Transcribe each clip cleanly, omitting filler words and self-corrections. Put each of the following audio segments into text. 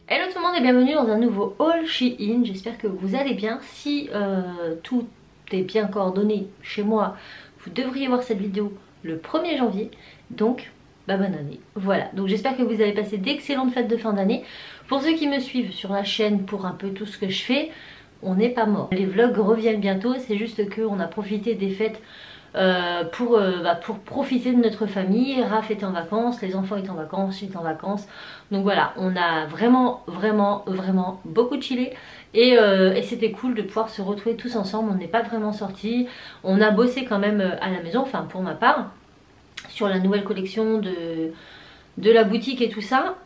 Hello tout le monde et bienvenue dans un nouveau haul Shein. J'espère que vous allez bien. Si tout est bien coordonné chez moi, vous devriez voir cette vidéo le 1er janvier. Donc bonne année. Voilà, donc j'espère que vous avez passé d'excellentes fêtes de fin d'année. Pour ceux qui me suivent sur la chaîne pour un peu tout ce que je fais, on n'est pas mort. Les vlogs reviennent bientôt, c'est juste qu'on a profité des fêtes pour profiter de notre famille. Raph était en vacances, les enfants étaient en vacances, j'étais en vacances. Donc voilà, on a vraiment beaucoup chillé. Et c'était cool de pouvoir se retrouver tous ensemble. On n'est pas vraiment sortis. On a bossé quand même à la maison, enfin pour ma part, sur la nouvelle collection de la boutique et tout ça.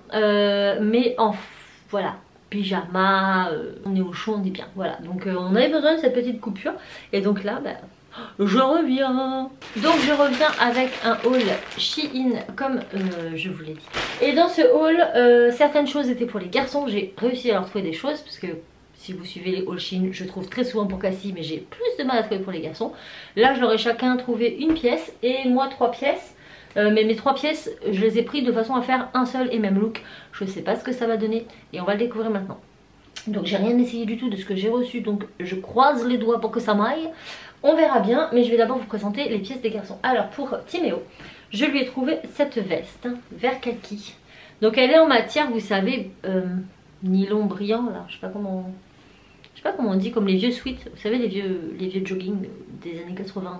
Voilà, pyjama, on est au chaud, on est bien. Voilà, donc on avait besoin de cette petite coupure. Et donc là, je reviens. Donc je reviens avec un haul Shein comme je vous l'ai dit. Et dans ce haul, certaines choses étaient pour les garçons. J'ai réussi à leur trouver des choses parce que si vous suivez les hauls Shein, je trouve très souvent pour Cassie, mais j'ai plus de mal à trouver pour les garçons. Là je leur ai chacun trouvé une pièce et moi 3 pièces. Mais mes 3 pièces, je les ai pris de façon à faire un seul et même look. Je sais pas ce que ça va donner et on va le découvrir maintenant. Donc j'ai rien essayé du tout de ce que j'ai reçu, donc je croise les doigts pour que ça m'aille. On verra bien, mais je vais d'abord vous présenter les pièces des garçons. Alors pour Timéo, je lui ai trouvé cette veste vert kaki. Donc elle est en matière, vous savez, nylon brillant là, je sais pas comment on dit, comme les vieux sweats, vous savez les vieux jogging des années 80.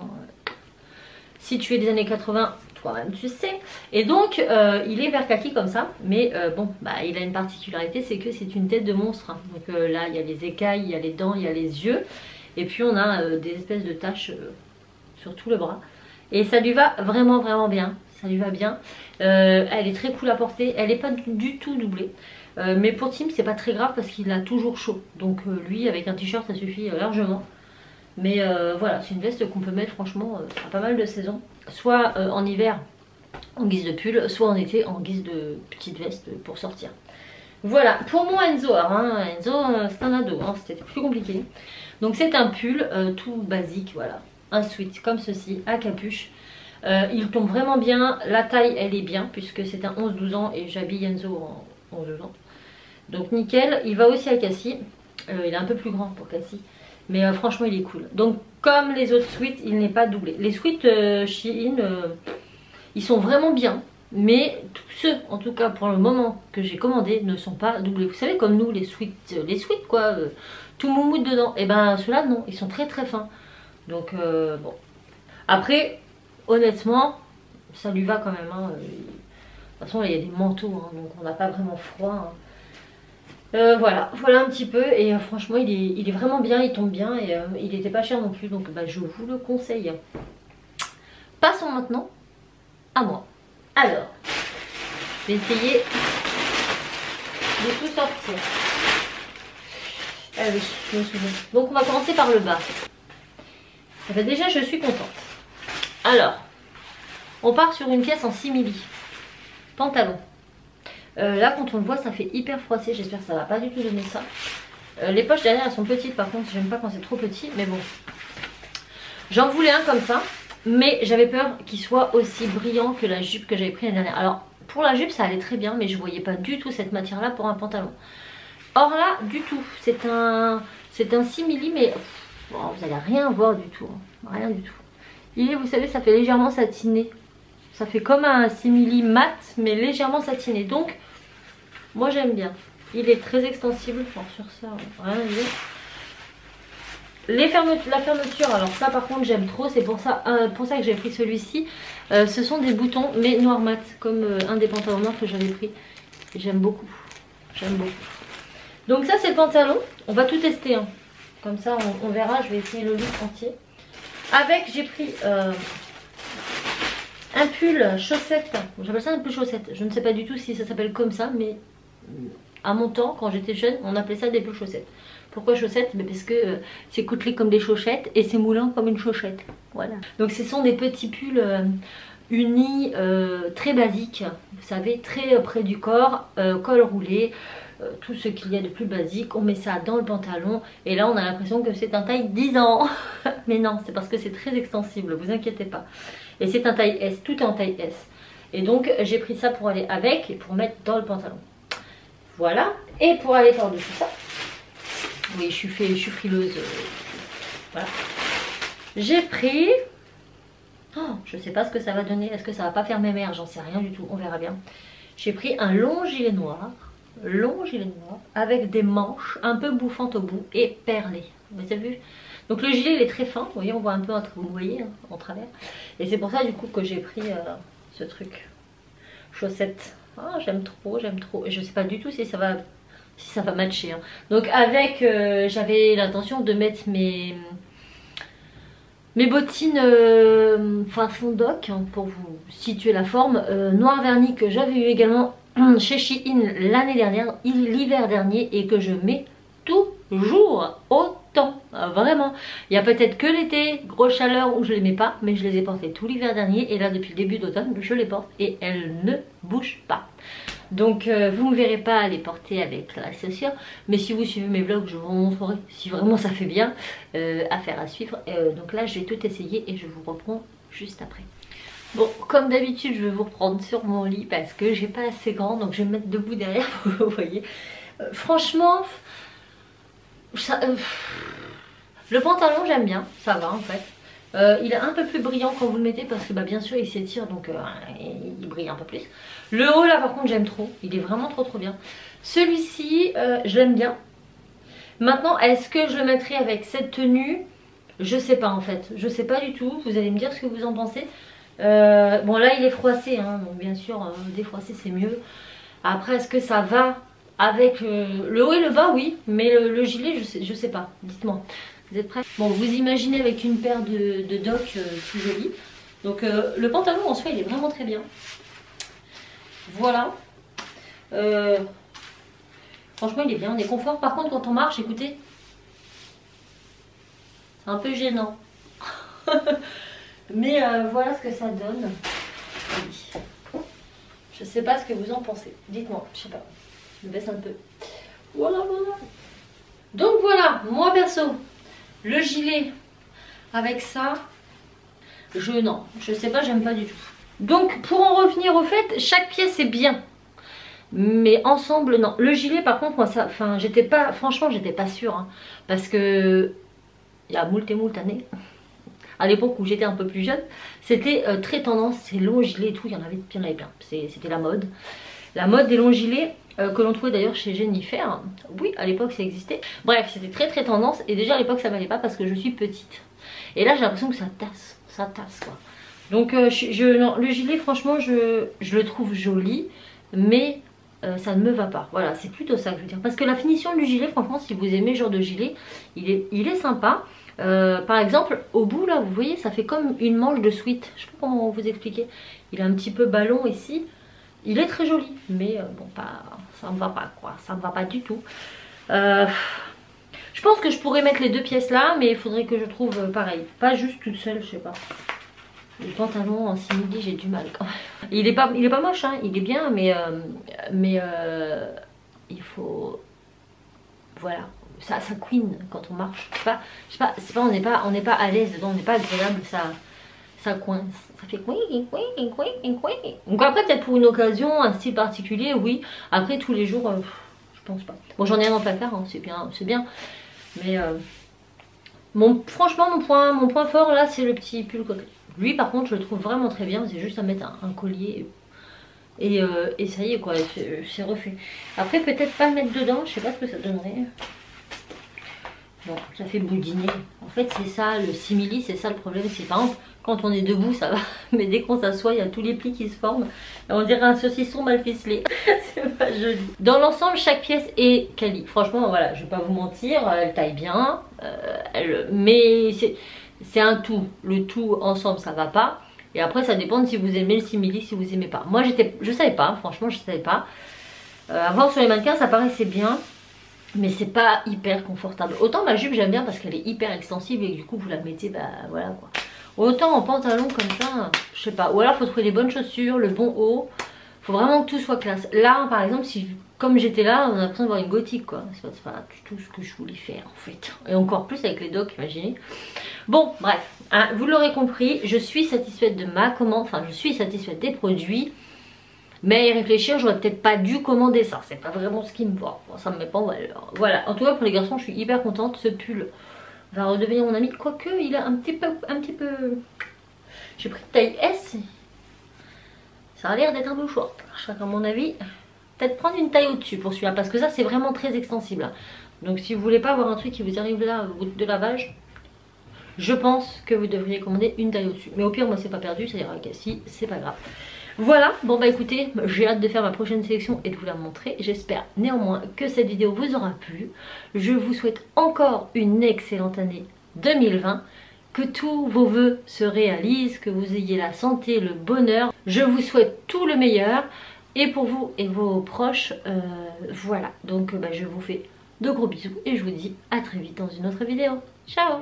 Si tu es des années 80, toi-même tu sais. Et donc il est vert kaki comme ça, mais il a une particularité, c'est que c'est une tête de monstre. Donc là il y a les écailles, il y a les dents, il y a les yeux. Et puis on a des espèces de taches sur tout le bras. Et ça lui va vraiment bien. Ça lui va bien. Elle est très cool à porter. Elle n'est pas du tout doublée. Mais pour Tim c'est pas très grave parce qu'il a toujours chaud. Donc lui avec un t-shirt ça suffit largement. Mais voilà, c'est une veste qu'on peut mettre franchement à pas mal de saisons. Soit en hiver en guise de pull, soit en été en guise de petite veste pour sortir. Voilà, pour mon Enzo. Alors Enzo c'est un ado, c'était plus compliqué. Donc c'est un pull tout basique, voilà. Un sweat comme ceci, à capuche. Il tombe vraiment bien, la taille elle est bien puisque c'est un 11-12 ans et j'habille Enzo en 11 ans. Donc nickel, il va aussi à Cassie. Il est un peu plus grand pour Cassie. Mais franchement il est cool. Donc comme les autres sweats, il n'est pas doublé. Les sweats Shein, ils sont vraiment bien. Mais tous ceux, en tout cas pour le moment que j'ai commandé, ne sont pas doublés. Vous savez comme nous les sweats quoi, tout moumoute dedans. Et ben ceux-là non, ils sont très fins. Donc bon. Après, honnêtement, ça lui va quand même. De toute façon là il y a des manteaux, donc on n'a pas vraiment froid. Voilà un petit peu. Et franchement il est vraiment bien, il tombe bien. Et il n'était pas cher non plus. Donc je vous le conseille. Passons maintenant à moi. Alors, je vais essayer de tout sortir. Ah oui, je me souviens. Donc on va commencer par le bas. Déjà je suis contente. Alors, on part sur une pièce en simili. Pantalon. Là quand on le voit ça fait hyper froissé. J'espère que ça va pas du tout donner ça. Les poches derrière elles sont petites par contre. J'aime pas quand c'est trop petit. Mais bon. J'en voulais un comme ça. Mais j'avais peur qu'il soit aussi brillant que la jupe que j'avais pris l'année dernière. Alors pour la jupe ça allait très bien, mais je voyais pas du tout cette matière là pour un pantalon. Or là du tout, c'est un simili, mais vous allez rien voir du tout, rien du tout. Il est, vous savez, ça fait légèrement satiné. Ça fait comme un simili mat mais légèrement satiné. Donc moi j'aime bien. Il est très extensible. Alors sur ça rien à dire. La fermeture, alors ça par contre j'aime trop, c'est pour ça que j'ai pris celui-ci. Ce sont des boutons mais noir mat, comme un des pantalons noirs que j'avais pris. J'aime beaucoup, Donc ça c'est le pantalon, on va tout tester, comme ça on verra, je vais essayer le look entier. Avec j'ai pris un pull chaussette, j'appelle ça un pull chaussette, je ne sais pas du tout si ça s'appelle comme ça, mais à mon temps quand j'étais jeune on appelait ça des pulls chaussettes. Pourquoi chaussettes? Parce que c'est coutelé comme des chaussettes et c'est moulant comme une chaussette. Voilà. Donc ce sont des petits pulls unis très basiques. Vous savez, très près du corps, col roulé, tout ce qu'il y a de plus basique. On met ça dans le pantalon et là on a l'impression que c'est un taille 10 ans. Mais non, c'est parce que c'est très extensible, vous inquiétez pas. Et c'est un taille S, tout est en taille S. Et donc j'ai pris ça pour aller avec et pour mettre dans le pantalon. Voilà. Et pour aller par-dessus ça, oui, je suis frileuse. Voilà. J'ai pris... Oh, je sais pas ce que ça va donner. Est-ce que ça va pas faire mes mères? J'en sais rien du tout. On verra bien. J'ai pris un long gilet noir. Avec des manches un peu bouffantes au bout et perlées. Vous avez vu? Donc le gilet il est très fin. Vous voyez, on voit un peu, vous voyez, hein, en travers. Et c'est pour ça du coup que j'ai pris ce truc. Chaussette. Oh, j'aime trop, j'aime trop. Et je sais pas du tout si ça va matcher. Hein. Donc avec, j'avais l'intention de mettre mes bottines façon doc, hein, pour vous situer la forme, noir verni que j'avais eu également chez Shein l'année dernière, l'hiver dernier, et que je mets toujours autant, vraiment. Il y a peut-être que l'été, grosse chaleur, où je les mets pas, mais je les ai portées tout l'hiver dernier, et là depuis le début d'automne je les porte et elles ne bougent pas. Donc vous ne me verrez pas les porter avec la chaussure, mais si vous suivez mes vlogs je vous montrerai si vraiment ça fait bien. Affaire à suivre. Donc là je vais tout essayer et je vous reprends juste après. Bon, comme d'habitude je vais vous reprendre sur mon lit parce que j'ai pas assez grand, donc je vais me mettre debout derrière, vous voyez. Franchement, ça, le pantalon j'aime bien, ça va en fait. Il est un peu plus brillant quand vous le mettez parce que bien sûr il s'étire, donc il brille un peu plus. Le haut là par contre j'aime trop, il est vraiment trop bien. Celui-ci je l'aime bien. Maintenant est-ce que je le mettrai avec cette tenue? Je sais pas en fait, je sais pas du tout, vous allez me dire ce que vous en pensez. Bon là il est froissé, hein, donc bien sûr défroissé c'est mieux. Après est-ce que ça va avec le haut et le bas? Oui, mais le gilet je sais pas, dites-moi. Vous êtes prêts? Bon, vous imaginez avec une paire de docks plus jolie. Donc le pantalon en soi il est vraiment très bien. Voilà. Franchement il est bien, on est confort. Par contre quand on marche, écoutez, c'est un peu gênant. Mais voilà ce que ça donne. Je sais pas ce que vous en pensez. Dites-moi, je sais pas. Je me baisse un peu. Voilà. Donc voilà, moi perso, le gilet avec ça, non, je sais pas, j'aime pas du tout. Donc pour en revenir au fait, chaque pièce est bien, mais ensemble non. Le gilet par contre moi ça, enfin franchement j'étais pas sûre, hein, parce que il y a moult et moult années, à l'époque où j'étais un peu plus jeune, c'était très tendance ces longs gilets et tout, il y en avait plein. C'était la mode des longs gilets. Que l'on trouvait d'ailleurs chez Jennifer. Oui, à l'époque ça existait. Bref, c'était très tendance. Et déjà à l'époque ça m'allait pas parce que je suis petite. Et là j'ai l'impression que ça tasse quoi. Donc non, le gilet franchement je le trouve joli. Mais ça ne me va pas. Voilà, c'est plutôt ça que je veux dire. Parce que la finition du gilet, franchement si vous aimez ce genre de gilet, il est sympa. Par exemple au bout là, vous voyez, ça fait comme une manche de sweat. Je sais pas comment vous expliquer. Il a un petit peu ballon ici. Il est très joli, mais bon, ça me va pas quoi, ça me va pas du tout. Je pense que je pourrais mettre les deux pièces là, mais il faudrait que je trouve pareil, pas juste toute seule, je sais pas. Le pantalon en simili, j'ai du mal quand même. Il est pas moche, hein, il est bien, mais il faut, voilà, ça queen quand on marche. Je sais pas, on n'est pas à l'aise dedans, on n'est pas agréable, ça coince, ça fait couing. Donc après peut-être pour une occasion, un style particulier, oui. Après tous les jours, je pense pas. Bon j'en ai un dans le placard, hein, c'est bien. Mais franchement mon point fort là c'est le petit pull coquet. Lui par contre je le trouve vraiment très bien, c'est juste à mettre un collier et ça y est quoi, c'est refait. Après peut-être pas le mettre dedans, je sais pas ce que ça donnerait. Bon, ça fait boudiner. En fait, c'est ça, le simili, c'est ça le problème. C'est par exemple, quand on est debout, ça va. Mais dès qu'on s'assoit, il y a tous les plis qui se forment. Et on dirait un saucisson mal ficelé. C'est pas joli. Dans l'ensemble, chaque pièce est quali. Franchement, voilà, je vais pas vous mentir, elle taille bien. Mais c'est un tout. Le tout ensemble, ça va pas. Et après, ça dépend de si vous aimez le simili, si vous aimez pas. Moi, je savais pas. Franchement, je savais pas. À voir sur les mannequins, ça paraissait bien. Mais c'est pas hyper confortable. Autant ma jupe j'aime bien parce qu'elle est hyper extensible et du coup vous la mettez, bah voilà quoi. Autant en pantalon comme ça, je sais pas. Ou alors faut trouver les bonnes chaussures, le bon haut. Faut vraiment que tout soit classe. Là par exemple, comme j'étais là, on a l'impression de voir une gothique quoi. C'est pas du tout ce que je voulais faire en fait. Et encore plus avec les docks, imaginez. Bon bref, hein, vous l'aurez compris, je suis satisfaite de ma commande. Enfin je suis satisfaite des produits. Mais à y réfléchir, j'aurais peut-être pas dû commander ça. C'est pas vraiment ce qui me va. Bon, ça me met pas en valeur. Voilà, en tout cas pour les garçons, je suis hyper contente. Ce pull va redevenir mon ami. Quoique, il a un petit peu... J'ai pris taille S. Ça a l'air d'être un peu short. À mon avis, peut-être prendre une taille au-dessus pour celui-là. Parce que ça, c'est vraiment très extensible. Donc si vous voulez pas avoir un truc qui vous arrive là au bout de lavage, je pense que vous devriez commander une taille au-dessus. Mais au pire, moi, c'est pas perdu. Ça ira avec si, c'est pas grave. Voilà, bon bah écoutez, j'ai hâte de faire ma prochaine sélection et de vous la montrer. J'espère néanmoins que cette vidéo vous aura plu. Je vous souhaite encore une excellente année 2020. Que tous vos vœux se réalisent, que vous ayez la santé, le bonheur. Je vous souhaite tout le meilleur. Et pour vous et vos proches, voilà. Donc bah, je vous fais de gros bisous et je vous dis à très vite dans une autre vidéo. Ciao!